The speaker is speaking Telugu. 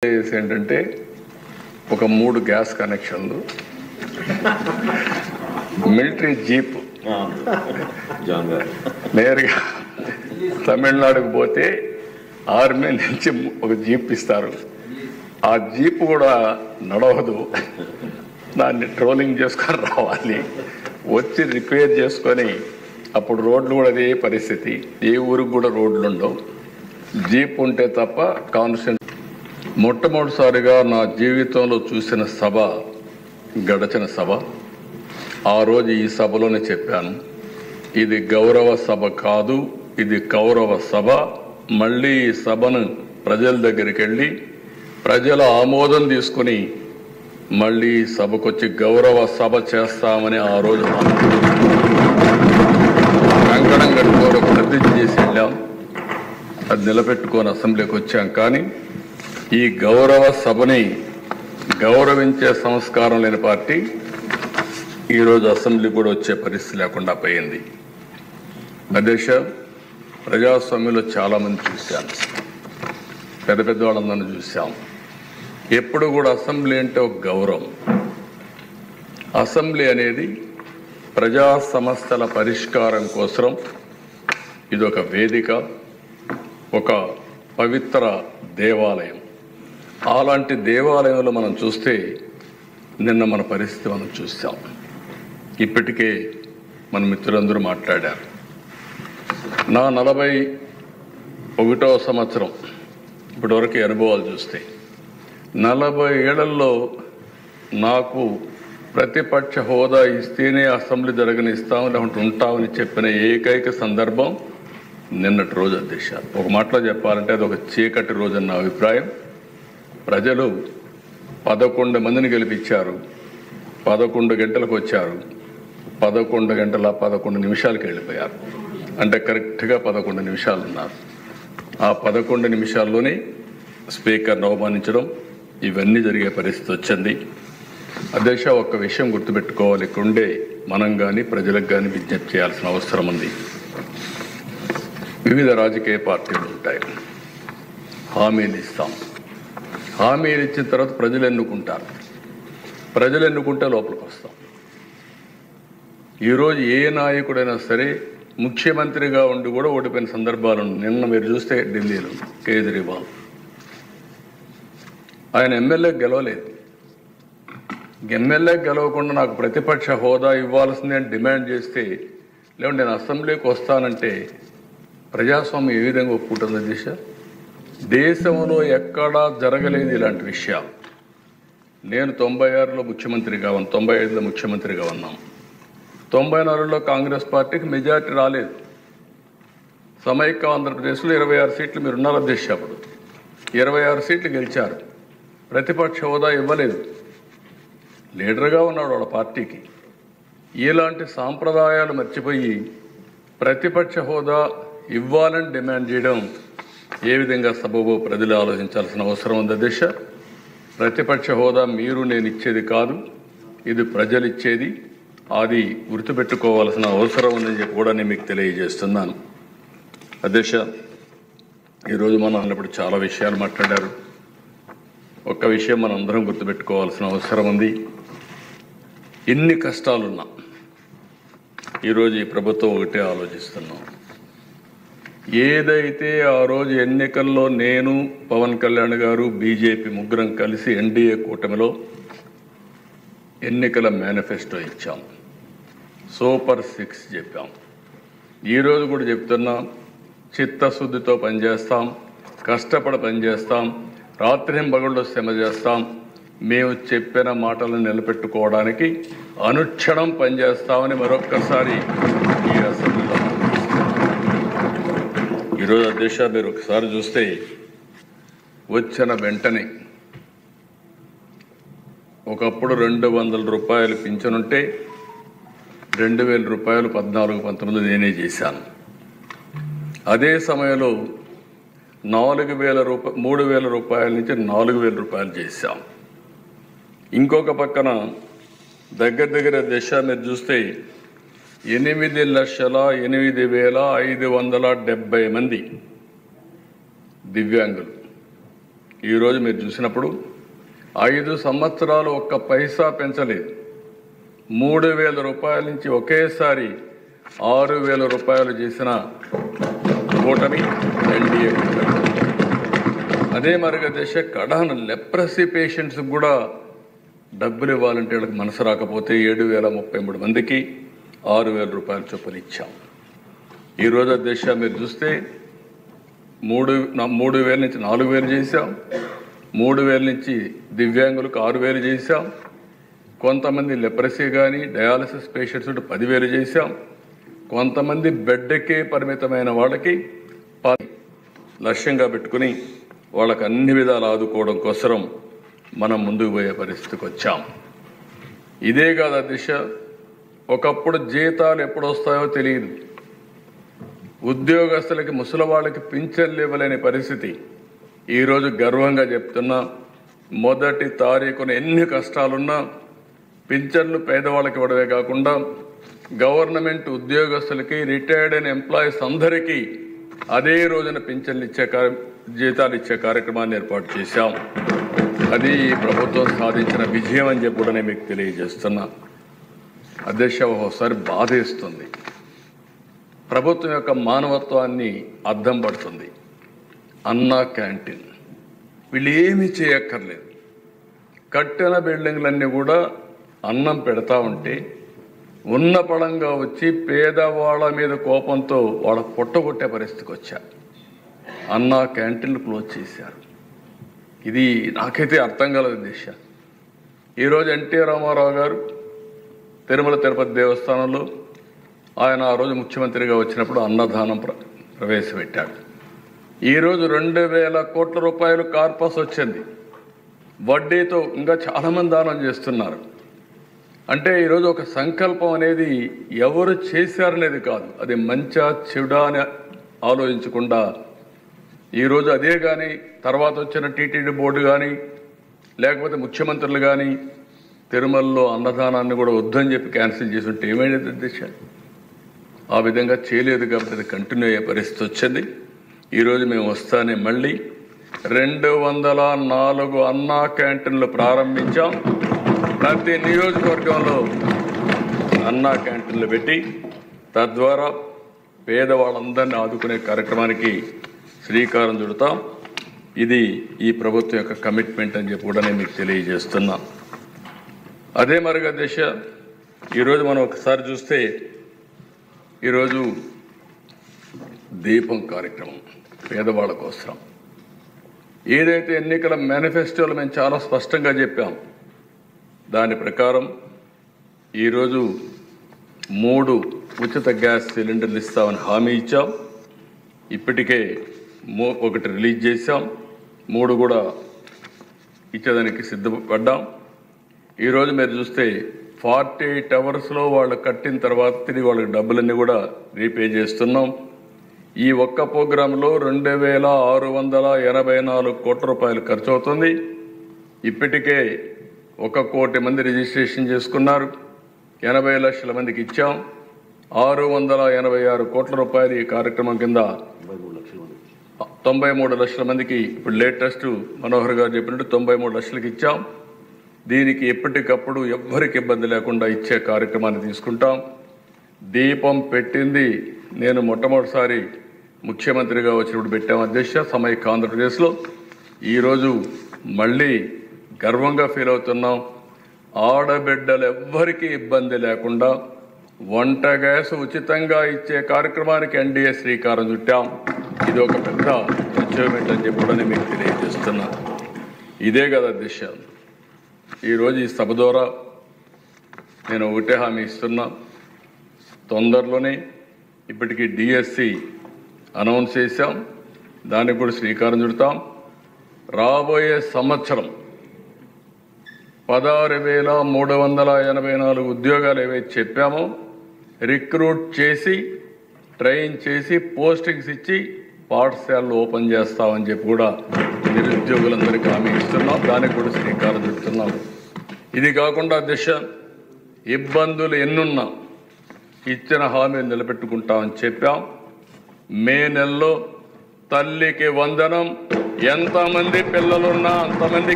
ఏంటంటే ఒక 3 గ్యాస్ కనెక్షన్లు, మిలిటరీ జీప్ నేరుగా తమిళనాడుకు పోతే ఆర్మీ నుంచి ఒక జీప్ ఇస్తారు. ఆ జీప్ కూడా నడవదు, దాన్ని ట్రోలింగ్ చేసుకొని రావాలి, వచ్చి రిపేర్ చేసుకొని అప్పుడు రోడ్లు కూడా అదే పరిస్థితి. ఏ ఊరికి కూడా రోడ్లు ఉండవు, జీప్ ఉంటే తప్ప కాన్స్టెంట్. మొట్టమొదటిసారిగా నా జీవితంలో చూసిన సభ గడచిన సభ. ఆ రోజు ఈ సభలోనే చెప్పాను, ఇది గౌరవ సభ కాదు, ఇది కౌరవ సభ. మళ్ళీ ఈ సభను ప్రజల దగ్గరికి వెళ్ళి ప్రజల ఆమోదం తీసుకుని మళ్ళీ సభకు వచ్చి గౌరవ సభ చేస్తామని ఆ రోజు కంకణం కట్టుకొని ప్రతిజ్ఞ చేసి వెళ్ళాం. అది నిలబెట్టుకొని అసెంబ్లీకి వచ్చాం. కానీ ఈ గౌరవ సభని గౌరవించే సంస్కారం లేని పార్టీ ఈరోజు అసెంబ్లీ కూడా వచ్చే పరిస్థితి లేకుండా పోయింది. అధ్యక్ష, ప్రజాస్వామ్యంలో చాలామంది చూశాను, పెద్ద పెద్ద వాళ్ళందరినీ చూశాం. ఎప్పుడు కూడా అసెంబ్లీ అంటే ఒక గౌరవం. అసెంబ్లీ అనేది ప్రజా సమస్యల పరిష్కారం కోసం ఇది ఒక వేదిక, ఒక పవిత్ర దేవాలయం. అలాంటి దేవాలయంలో మనం చూస్తే నిన్న మన పరిస్థితి మనం చూసాం. ఇప్పటికే మన మిత్రులందరూ మాట్లాడారు. నా 41వ సంవత్సరం ఇప్పటివరకు అనుభవాలు చూస్తే 40 ఏళ్లలో నాకు ప్రతిపక్ష హోదా ఇస్తేనే అసెంబ్లీ జరగనిస్తాం, లేకుంటే ఉంటామని చెప్పిన ఏకైక సందర్భం నిన్నటి రోజు. అధ్యక్ష, ఒక మాటలో చెప్పాలంటే అది ఒక చీకటి రోజు అన్న అభిప్రాయం. ప్రజలు 11 మందిని గెలిపించారు, 11 గంటలకు వచ్చారు, 11 గంటల 11 నిమిషాలకు వెళ్ళిపోయారు. అంటే కరెక్ట్గా 11 నిమిషాలు ఉన్నారు. ఆ 11 నిమిషాల్లోనే స్పీకర్ను అవమానించడం, ఇవన్నీ జరిగే పరిస్థితి వచ్చింది. అధ్యక్ష, ఒక్క విషయం గుర్తుపెట్టుకోవాలి, ఇక్కడుండే మనం కానీ ప్రజలకు కానీ విజ్ఞప్తి చేయాల్సిన అవసరం ఉంది. వివిధ రాజకీయ పార్టీలు ఉంటాయి, హామీలు ఇస్తాం. హామీలు ఇచ్చిన తర్వాత ప్రజలు ఎన్నుకుంటారు, ప్రజలు ఎన్నుకుంటే లోపలికి వస్తాం. ఈరోజు ఏ నాయకుడైనా సరే ముఖ్యమంత్రిగా ఉండి కూడా ఓడిపోయిన సందర్భాలు. నిన్న మీరు చూస్తే ఢిల్లీలో కేజ్రీవాల్, ఆయన ఎమ్మెల్యే గెలవలేదు. ఎమ్మెల్యే గెలవకుండా నాకు ప్రతిపక్ష హోదా ఇవ్వాల్సిందే అని డిమాండ్ చేస్తే, లేకుంటే నేను అసెంబ్లీకి వస్తానంటే ప్రజాస్వామ్యం ఏ విధంగా ఒప్పుకుంటుంది దిశ? దేశంలో ఎక్కడా జరగలేదు ఇలాంటి విషయాలు. నేను 96లో ముఖ్యమంత్రిగా ఉన్నాను, 95లో ముఖ్యమంత్రిగా ఉన్నాం. 94లో కాంగ్రెస్ పార్టీకి మెజార్టీ రాలేదు. సమైక్య ఆంధ్రప్రదేశ్లో 26 సీట్లు మీరు ఉన్నారు అధ్యక్ష. అప్పుడు 26 సీట్లు గెలిచారు, ప్రతిపక్ష హోదా ఇవ్వలేదు. లీడర్గా ఉన్నాడు వాళ్ళ పార్టీకి. ఇలాంటి సాంప్రదాయాలు మర్చిపోయి ప్రతిపక్ష హోదా ఇవ్వాలని డిమాండ్ చేయడం ఏ విధంగా సబబో ప్రజలు ఆలోచించాల్సిన అవసరం ఉంది అధ్యక్ష. ప్రతిపక్ష హోదా మీరు నేను ఇచ్చేది కాదు, ఇది ప్రజలు ఇచ్చేది. అది గుర్తుపెట్టుకోవాల్సిన అవసరం ఉందని చెప్పి కూడా నేను మీకు తెలియజేస్తున్నాను. అధ్యక్ష, ఈరోజు మనం అన్నప్పుడు చాలా విషయాలు మాట్లాడారు. ఒక్క విషయం మనం అందరం గుర్తుపెట్టుకోవాల్సిన అవసరం ఉంది. ఎన్ని కష్టాలున్నా ఈరోజు ఈ ప్రభుత్వం ఒకటే ఆలోచిస్తున్నాం. ఏదైతే ఆ రోజు ఎన్నికల్లో నేను, పవన్ కళ్యాణ్ గారు, బీజేపీ ముగ్గురం కలిసి ఎన్డీఏ కూటమిలో ఎన్నికల మేనిఫెస్టో ఇచ్చాం, సూపర్ 6 చెప్పాం. ఈరోజు కూడా చెప్తున్నాం, చిత్తశుద్ధితో పనిచేస్తాం, కష్టపడి పనిచేస్తాం, రాత్రింబగళ్ళు శ్రమ చేస్తాం. మేము చెప్పిన మాటలను నిలబెట్టుకోవడానికి అనుక్షణం పనిచేస్తామని మరొక్కసారి ఈ అసెంబ్లీలో ఈరోజు అధ్యక్ష మీరు ఒకసారి చూస్తే వచ్చిన వెంటనే ఒకప్పుడు 200 రూపాయలు పింఛనుంటే 2000 రూపాయలు 14-19 నేనే చేశాను. అదే సమయంలో 3000 రూపాయల నుంచి 4000 రూపాయలు చేశాం. ఇంకొక పక్కన దగ్గర దిశ మీరు చూస్తే 8,08,570 మంది దివ్యాంగులు ఈరోజు మీరు చూసినప్పుడు 5 సంవత్సరాలు ఒక్క పైసా పెంచలేదు. 3,000 రూపాయల నుంచి ఒకేసారి 6,000 రూపాయలు చేసిన కూటమి ఎన్డీఏ కూటమి. అదే మార్గదర్శ కడాన లెప్రసీ పేషెంట్స్ కూడా డబ్బులు ఇవ్వాలంటే వాళ్ళకి మనసు రాకపోతే 7,033 మందికి 6,000 రూపాయల చొప్పున ఇచ్చాం. ఈరోజు అధ్యక్ష మీరు చూస్తే 3,000 నుంచి 4,000 చేశాం, 3,000 నుంచి దివ్యాంగులకు 6,000 చేశాం, కొంతమంది లెప్రసీ కానీ డయాలసిస్ పేషెంట్స్ 10,000 చేశాం, కొంతమంది బెడ్కే పరిమితమైన వాళ్ళకి లక్ష్యంగా పెట్టుకుని వాళ్ళకి అన్ని విధాలు ఆదుకోవడం కోసం మనం ముందుకు పోయే పరిస్థితికి వచ్చాం. ఇదే కాదు అధ్యక్ష, ఒకప్పుడు జీతాలు ఎప్పుడు వస్తాయో తెలియదు, ఉద్యోగస్తులకి ముసలి వాళ్ళకి పింఛన్లు ఇవ్వలేని పరిస్థితి. ఈరోజు గర్వంగా చెప్తున్నా, మొదటి తారీఖున ఎన్ని కష్టాలున్నా పింఛన్లు పేదవాళ్ళకి ఇవ్వడమే కాకుండా గవర్నమెంట్ ఉద్యోగస్తులకి రిటైర్డ్ అయిన ఎంప్లాయీస్ అందరికీ అదే రోజున పింఛన్లు జీతాలు ఇచ్చే కార్యక్రమాన్ని ఏర్పాటు చేశాం. అది ఈ ప్రభుత్వం సాధించిన విజయం అని చెప్పి కూడా నేను మీకు తెలియజేస్తున్నా. అధ్యక్ష ఒకసారి బాధేస్తుంది, ప్రభుత్వం యొక్క మానవత్వాన్ని అద్దం పడుతుంది. అన్నా క్యాంటీన్ వీళ్ళు ఏమీ చేయక్కర్లేదు, కట్టిన బిల్డింగ్లన్నీ కూడా అన్నం పెడతా ఉంటే ఉన్న పడంగా వచ్చి పేదవాళ్ళ మీద కోపంతో వాళ్ళ పొట్టగొట్టే పరిస్థితికి వచ్చారు. అన్నా క్యాంటీన్లు క్లోజ్ చేశారు. ఇది నాకైతే అర్థం కాలేదు దిశ. ఈరోజు ఎన్టీ రామారావు గారు తిరుమల తిరుపతి దేవస్థానంలో ఆయన ఆ రోజు ముఖ్యమంత్రిగా వచ్చినప్పుడు అన్నదానం ప్రవేశపెట్టాడు. ఈరోజు 2,000 కోట్ల రూపాయలు కార్పస్ వచ్చింది, వడ్డీతో ఇంకా చాలామంది దానం చేస్తున్నారు. అంటే ఈరోజు ఒక సంకల్పం అనేది ఎవరు చేశారనేది కాదు, అది మంచా చెడా అని ఆలోచించకుండా ఈరోజు అదే కానీ తర్వాత వచ్చిన టీటీడీ బోర్డు కానీ లేకపోతే ముఖ్యమంత్రులు కానీ తిరుమలలో అన్నదానాన్ని కూడా వద్దని చెప్పి క్యాన్సిల్ చేసి ఉంటే ఏమైంది అధ్యక్ష? ఆ విధంగా చేయలేదు కాబట్టి అది కంటిన్యూ అయ్యే పరిస్థితి వచ్చింది. ఈరోజు మేము వస్తానే మళ్ళీ 204 అన్నా క్యాంటీన్లు ప్రారంభించాం. ప్రతి నియోజకవర్గంలో అన్నా క్యాంటీన్లు పెట్టి తద్వారా పేదవాళ్ళందరినీ ఆదుకునే కార్యక్రమానికి శ్రీకారం చుడతాం. ఇది ఈ ప్రభుత్వం యొక్క కమిట్మెంట్ అని చెప్పి కూడా నేను మీకు తెలియజేస్తున్నా. అదే మరిగా దిశ ఈరోజు మనం ఒకసారి చూస్తే ఈరోజు దీపం కార్యక్రమం పేదవాళ్ళ కోసం ఏదైతే ఎన్నికల మేనిఫెస్టోలో మేము చాలా స్పష్టంగా చెప్పాం, దాని ప్రకారం ఈరోజు 3 ఉచిత గ్యాస్ సిలిండర్లు ఇస్తామని హామీ ఇచ్చాం. ఇప్పటికే 1 రిలీజ్ చేశాం, 3 కూడా ఇచ్చేదానికి సిద్ధపడ్డాం. ఈరోజు మీరు చూస్తే 48 అవర్స్లో వాళ్ళు కట్టిన తర్వాత తిరిగి వాళ్ళకి డబ్బులన్నీ కూడా రీపే చేస్తున్నాం. ఈ ఒక్క ప్రోగ్రాంలో 2,684 కోట్ల రూపాయలు ఖర్చు అవుతుంది. ఇప్పటికే 1 కోటి మంది రిజిస్ట్రేషన్ చేసుకున్నారు, 80 లక్షల మందికి ఇచ్చాం. 686 కోట్ల రూపాయలు ఈ కార్యక్రమం కింద 93 లక్షల మందికి ఇప్పుడు లేటెస్ట్ మనోహర్ గారు చెప్పినట్టు 93 లక్షలకి ఇచ్చాం. దీనికి ఎప్పటికప్పుడు ఎవ్వరికి ఇబ్బంది లేకుండా ఇచ్చే కార్యక్రమాన్ని తీసుకుంటాం. దీపం పెట్టింది నేను మొట్టమొదటిసారి ముఖ్యమంత్రిగా వచ్చినప్పుడు పెట్టాం అధ్యక్ష, సమైక్య ఆంధ్రప్రదేశ్లో. ఈరోజు మళ్ళీ గర్వంగా ఫీల్ అవుతున్నాం. ఆడబిడ్డలు ఎవ్వరికీ ఇబ్బంది లేకుండా వంట గ్యాస్ ఉచితంగా ఇచ్చే కార్యక్రమానికి ఎన్డీఏ శ్రీకారం చుట్టాం. ఇది ఒక పెద్ద అచీవ్మెంట్ అని చెప్పి కూడా నేను మీకు తెలియజేస్తున్నా. ఇదే కదా దిశ. ఈరోజు ఈ సభ ద్వారా నేను ఒకటే హామీ ఇస్తున్నా, తొందరలోనే ఇప్పటికీ డిఎస్సి అనౌన్స్ చేశాం, దానికి కూడా శ్రీకారం చుడతాం. రాబోయే సంవత్సరం 16,384 ఉద్యోగాలు ఏవైతే చెప్పామో రిక్రూట్ చేసి ట్రైన్ చేసి పోస్టింగ్స్ ఇచ్చి పాఠశాలలు ఓపెన్ చేస్తామని చెప్పి కూడా నిరుద్యోగులందరికీ హామీ ఇస్తున్నాం. దానికి కూడా శ్రీకారం చుడుతున్నాం. ఇది కాకుండా దిశ ఇబ్బందులు ఎన్నున్నా ఇచ్చిన హామీలు నిలబెట్టుకుంటామని చెప్పాం. మే నెలలో తల్లికి వందనం ఎంతమంది పిల్లలున్నా అంతమంది